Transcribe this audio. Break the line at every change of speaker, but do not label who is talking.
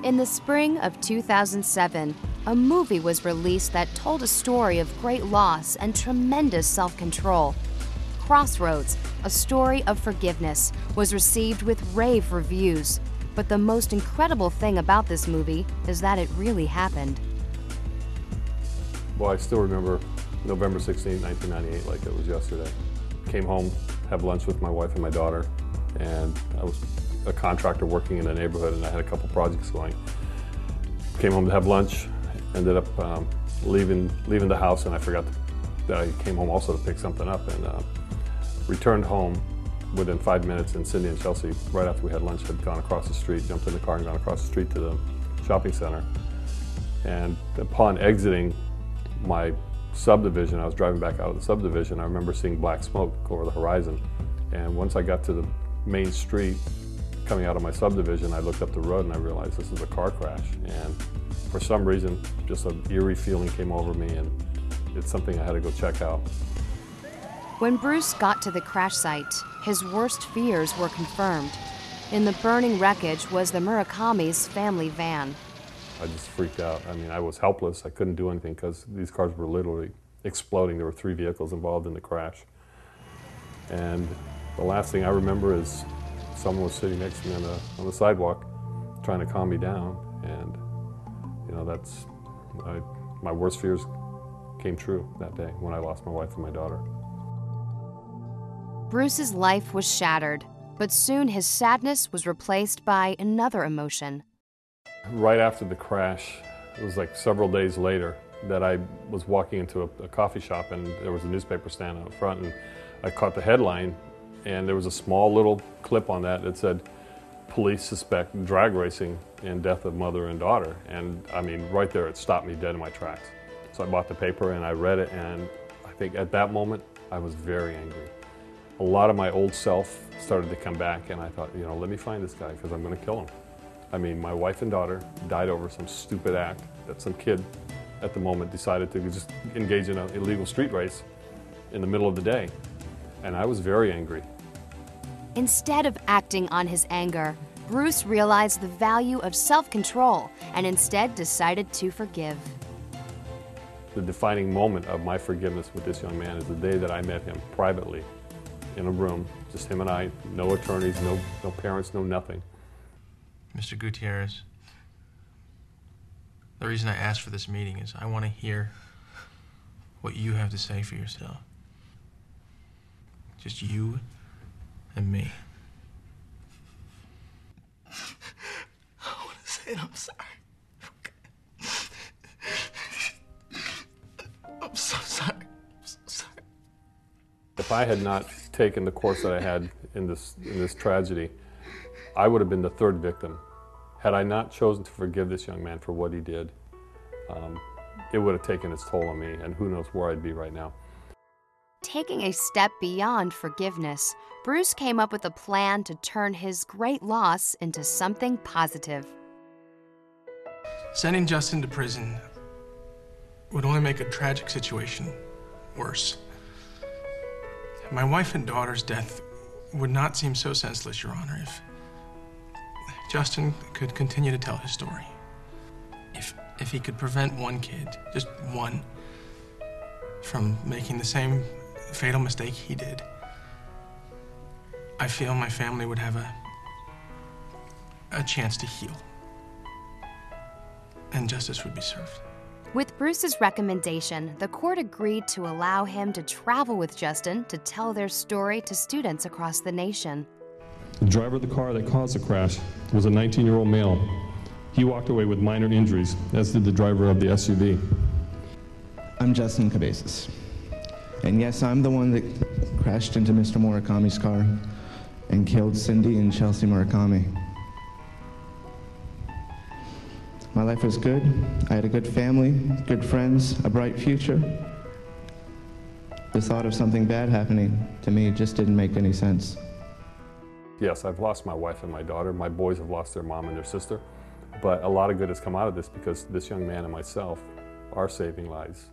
In the spring of 2007, a movie was released that told a story of great loss and tremendous self-control. Crossroads, a story of forgiveness, was received with rave reviews. But the most incredible thing about this movie is that it really happened.
Well, I still remember November 16, 1998, like it was yesterday. Came home, had lunch with my wife and my daughter, and I was a contractor working in the neighborhood, and I had a couple projects going. Came home to have lunch, ended up leaving the house, and I forgot that I came home also to pick something up, and returned home within 5 minutes, and Cindy and Chelsea, right after we had lunch, had gone across the street, jumped in the car and gone across the street to the shopping center. And upon exiting my subdivision, I was driving back out of the subdivision, I remember seeing black smoke go over the horizon. And once I got to the main street coming out of my subdivision, I looked up the road and I realized this is a car crash. And for some reason, just an eerie feeling came over me, and it's something I had to go check out.
When Bruce got to the crash site, his worst fears were confirmed. In the burning wreckage was the Murakami's family van.
I just freaked out. I mean, I was helpless. I couldn't do anything because these cars were literally exploding. There were 3 vehicles involved in the crash. And the last thing I remember is someone was sitting next to me on the sidewalk trying to calm me down. And, you know, my worst fears came true that day when I lost my wife and my daughter.
Bruce's life was shattered, but soon his sadness was replaced by another emotion.
Right after the crash, it was like several days later that I was walking into a coffee shop, and there was a newspaper stand out front, and I caught the headline, and there was a small little clip on that said, "Police suspect drag racing in death of mother and daughter." And I mean, right there it stopped me dead in my tracks. So I bought the paper and I read it, and I think at that moment I was very angry. A lot of my old self started to come back, and I thought, you know, let me find this guy because I'm going to kill him. I mean, my wife and daughter died over some stupid act that some kid at the moment decided to just engage in an illegal street race in the middle of the day. And I was very angry.
Instead of acting on his anger, Bruce realized the value of self-control and instead decided to forgive.
The defining moment of my forgiveness with this young man is the day that I met him privately in a room, just him and I, no attorneys, no parents, no nothing.
Mr. Gutierrez, the reason I asked for this meeting is I want to hear what you have to say for yourself. Just you and me.
I want to say it. I'm sorry. I'm so sorry. I'm so sorry.
If I had not taken the course that I had in this tragedy, I would have been the third victim. Had I not chosen to forgive this young man for what he did, it would have taken its toll on me, and who knows where I'd be right now.
Taking a step beyond forgiveness, Bruce came up with a plan to turn his great loss into something positive.
Sending Justin to prison would only make a tragic situation worse. My wife and daughter's death would not seem so senseless, Your Honor, if Justin could continue to tell his story. If he could prevent one kid, just one, from making the same fatal mistake he did, I feel my family would have a chance to heal, and justice would be served.
With Bruce's recommendation, the court agreed to allow him to travel with Justin to tell their story to students across the nation.
The driver of the car that caused the crash was a 19-year-old male. He walked away with minor injuries, as did the driver of the SUV.
I'm Justin Cabezas. And yes, I'm the one that crashed into Mr. Murakami's car and killed Cindy and Chelsea Murakami. My life was good. I had a good family, good friends, a bright future. The thought of something bad happening to me just didn't make any sense.
Yes, I've lost my wife and my daughter. My boys have lost their mom and their sister. But a lot of good has come out of this because this young man and myself are saving lives.